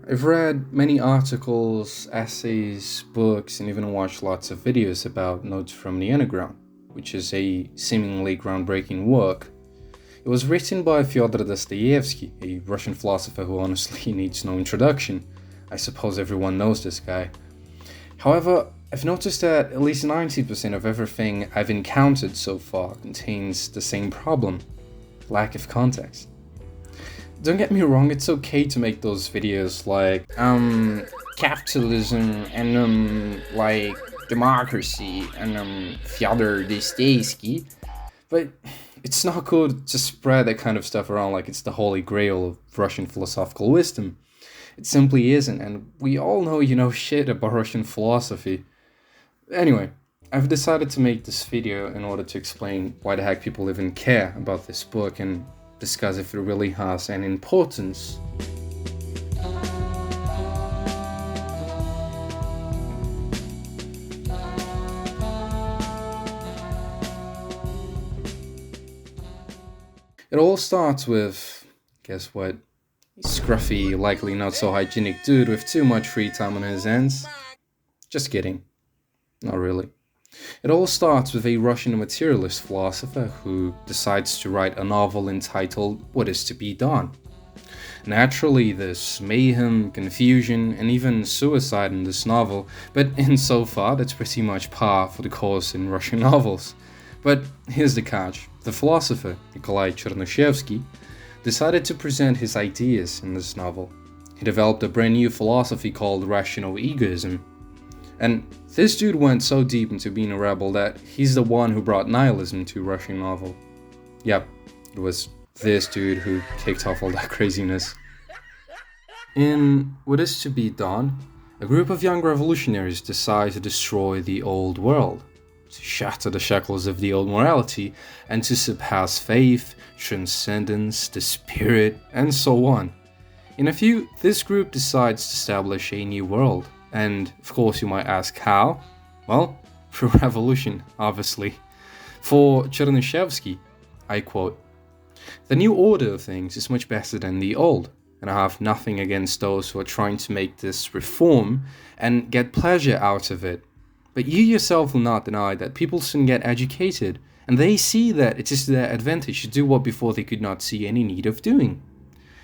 I've read many articles, essays, books, and even watched lots of videos about Notes from the Underground, which is a seemingly groundbreaking work. It was written by Fyodor Dostoevsky, a Russian philosopher who honestly needs no introduction. I suppose everyone knows this guy. However, I've noticed that at least 90% of everything I've encountered so far contains the same problem: lack of context. Don't get me wrong, it's okay to make those videos like, capitalism and, like, democracy and, Fyodor Dostoevsky, but it's not good to spread that kind of stuff around like it's the holy grail of Russian philosophical wisdom. It simply isn't, and we all know you know shit about Russian philosophy. Anyway, I've decided to make this video in order to explain why the heck people even care about this book and discuss if it really has any importance. It all starts with, guess what? A scruffy, likely not so hygienic dude with too much free time on his hands. Just kidding. Not really. It all starts with a Russian materialist philosopher who decides to write a novel entitled What Is to Be Done. Naturally, there's mayhem, confusion, and even suicide in this novel, but insofar that's pretty much par for the course in Russian novels. But here's the catch: the philosopher, Nikolai Chernyshevsky, decided to present his ideas in this novel. He developed a brand new philosophy called rational egoism. And this dude went so deep into being a rebel that he's the one who brought nihilism to Russian novel. Yep, it was this dude who kicked off all that craziness. In What Is to Be Done, a group of young revolutionaries decide to destroy the old world, to shatter the shackles of the old morality, and to surpass faith, transcendence, the spirit, and so on. In a few, this group decides to establish a new world. And of course you might ask how? Well, through revolution, obviously. For Chernyshevsky, I quote, "The new order of things is much better than the old, and I have nothing against those who are trying to make this reform and get pleasure out of it. But you yourself will not deny that people soon get educated, and they see that it is to their advantage to do what before they could not see any need of doing.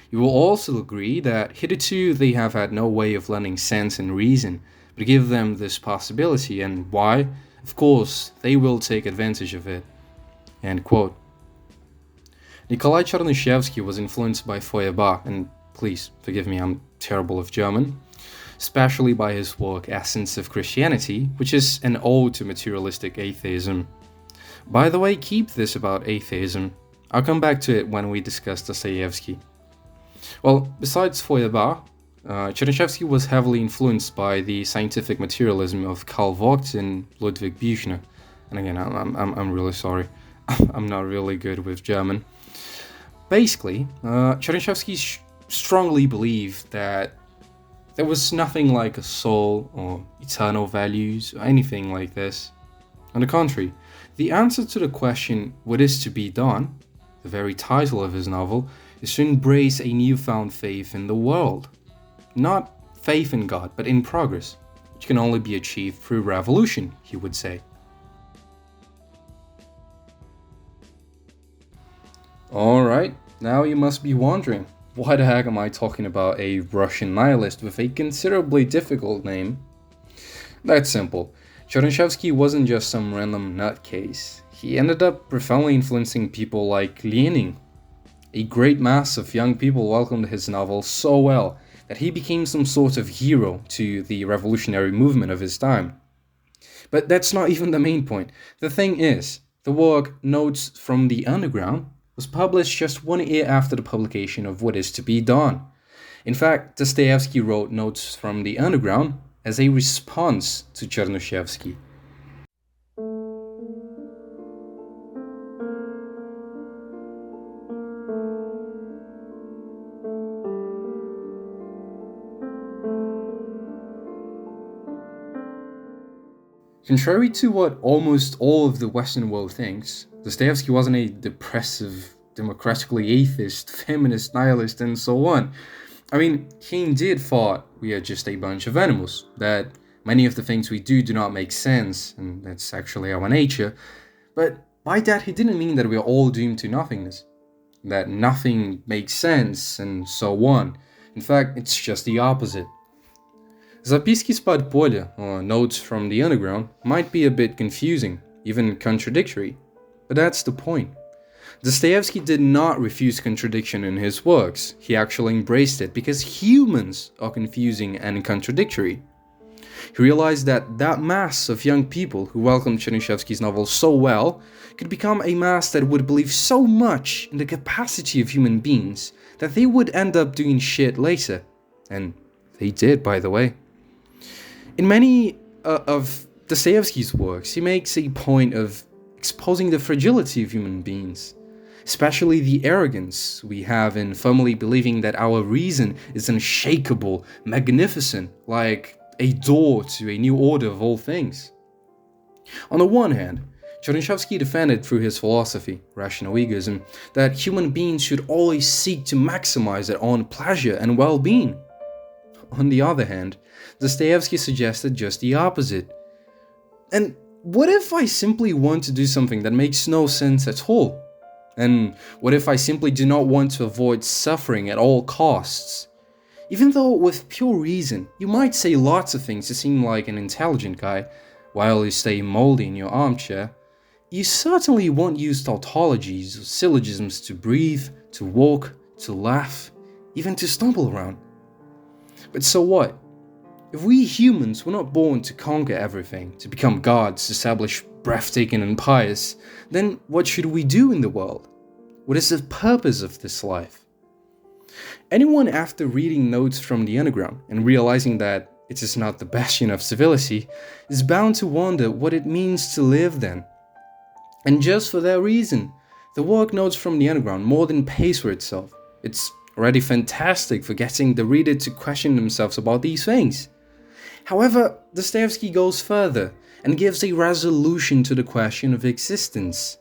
You will also agree that hitherto they have had no way of learning sense and reason, but give them this possibility, and why? Of course, they will take advantage of it." End quote. Nikolai Chernyshevsky was influenced by Feuerbach, and please forgive me, I'm terrible with German, especially by his work Essence of Christianity, which is an ode to materialistic atheism. By the way, keep this about atheism. I'll come back to it when we discuss Dostoevsky. Well, besides Feuerbach, Chernyshevsky was heavily influenced by the scientific materialism of Karl Vogt and Ludwig Büchner. And again, I'm really sorry. I'm not really good with German. Basically, Chernyshevsky strongly believed that there was nothing like a soul or eternal values or anything like this. On the contrary, the answer to the question, what is to be done, the very title of his novel, is to embrace a newfound faith in the world. Not faith in God, but in progress, which can only be achieved through revolution, he would say. Alright, now you must be wondering, why the heck am I talking about a Russian nihilist with a considerably difficult name? That's simple. Chernyshevsky wasn't just some random nutcase. He ended up profoundly influencing people like Lenin. A great mass of young people welcomed his novel so well that he became some sort of hero to the revolutionary movement of his time. But that's not even the main point. The thing is, the work Notes from the Underground was published just 1 year after the publication of What Is to Be Done. In fact, Dostoevsky wrote Notes from the Underground as a response to Chernyshevsky. Contrary to what almost all of the Western world thinks, Dostoevsky wasn't a depressive, democratically atheist, feminist, nihilist, and so on. I mean, he indeed thought we are just a bunch of animals, that many of the things we do not make sense, and that's actually our nature. But by that, he didn't mean that we are all doomed to nothingness, that nothing makes sense, and so on. In fact, it's just the opposite. Zapiski Spadpolya, or Notes from the Underground, might be a bit confusing, even contradictory, but that's the point. Dostoevsky did not refuse contradiction in his works, he actually embraced it because humans are confusing and contradictory. He realized that that mass of young people who welcomed Chernyshevsky's novels so well could become a mass that would believe so much in the capacity of human beings that they would end up doing shit later. And they did, by the way. In many of Dostoevsky's works, he makes a point of exposing the fragility of human beings, especially the arrogance we have in firmly believing that our reason is unshakable, magnificent, like a door to a new order of all things. On the one hand, Chernyshevsky defended through his philosophy, rational egoism, that human beings should always seek to maximize their own pleasure and well-being. On the other hand, Dostoevsky suggested just the opposite. And what if I simply want to do something that makes no sense at all? And what if I simply do not want to avoid suffering at all costs? Even though with pure reason, you might say lots of things to seem like an intelligent guy, while you stay moldy in your armchair, you certainly won't use tautologies or syllogisms to breathe, to walk, to laugh, even to stumble around. But so what? If we humans were not born to conquer everything, to become gods, establish breathtaking empires, then what should we do in the world? What is the purpose of this life? Anyone after reading Notes from the Underground and realizing that it is not the bastion of civility is bound to wonder what it means to live then. And just for that reason, the work Notes from the Underground more than pays for itself. It's already fantastic for getting the reader to question themselves about these things. However, Dostoevsky goes further and gives a resolution to the question of existence.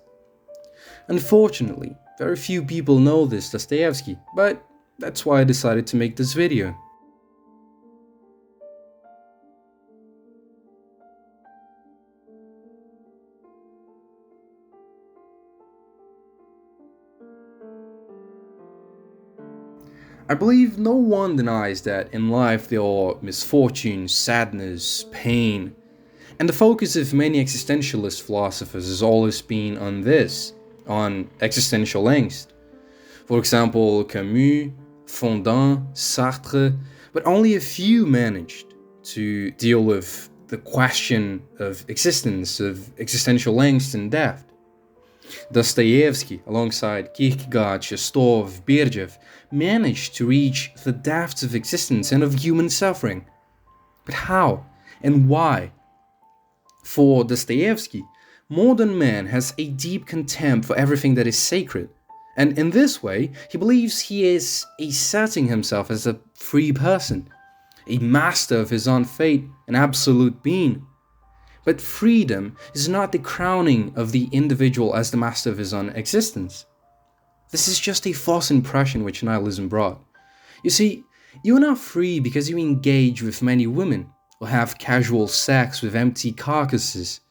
Unfortunately, very few people know this Dostoevsky, but that's why I decided to make this video. I believe no one denies that in life there are misfortune, sadness, pain, and the focus of many existentialist philosophers has always been on this, on existential angst. For example, Camus, Fondin, Sartre, but only a few managed to deal with the question of existence, of existential angst and death. Dostoevsky, alongside Kierkegaard, Shestov, Berdyaev, managed to reach the depths of existence and of human suffering. But how and why? For Dostoevsky, modern man has a deep contempt for everything that is sacred, and in this way, he believes he is asserting himself as a free person, a master of his own fate, an absolute being. But freedom is not the crowning of the individual as the master of his own existence. This is just a false impression which nihilism brought. You see, you are not free because you engage with many women, or have casual sex with empty carcasses,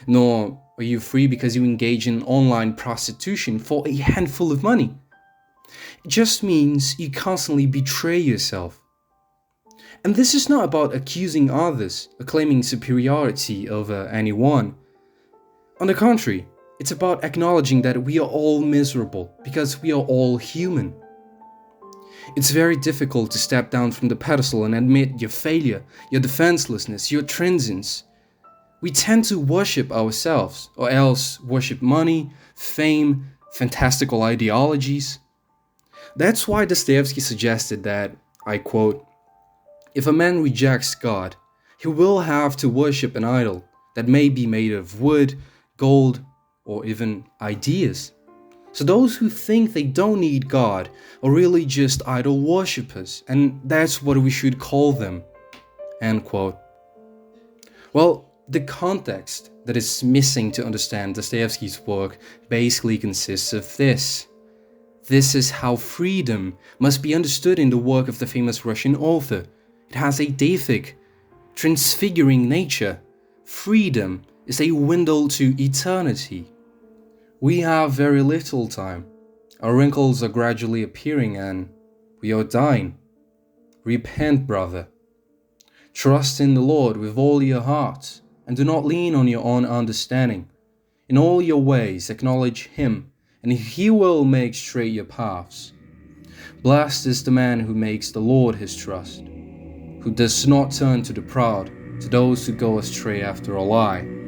nor are you free because you engage in online prostitution for a handful of money. It just means you constantly betray yourself. And this is not about accusing others or claiming superiority over anyone. On the contrary, it's about acknowledging that we are all miserable because we are all human. It's very difficult to step down from the pedestal and admit your failure, your defenselessness, your transience. We tend to worship ourselves, or else worship money, fame, fantastical ideologies. That's why Dostoevsky suggested that, I quote, "If a man rejects God, he will have to worship an idol that may be made of wood, gold, or even ideas. So those who think they don't need God are really just idol worshippers, and that's what we should call them." End quote. Well, the context that is missing to understand Dostoevsky's work basically consists of this. This is how freedom must be understood in the work of the famous Russian author. It has a deific, transfiguring nature. Freedom is a window to eternity. We have very little time. Our wrinkles are gradually appearing and we are dying. Repent, brother. Trust in the Lord with all your heart and do not lean on your own understanding. In all your ways acknowledge Him, and He will make straight your paths. Blessed is the man who makes the Lord his trust, who does not turn to the proud, to those who go astray after a lie.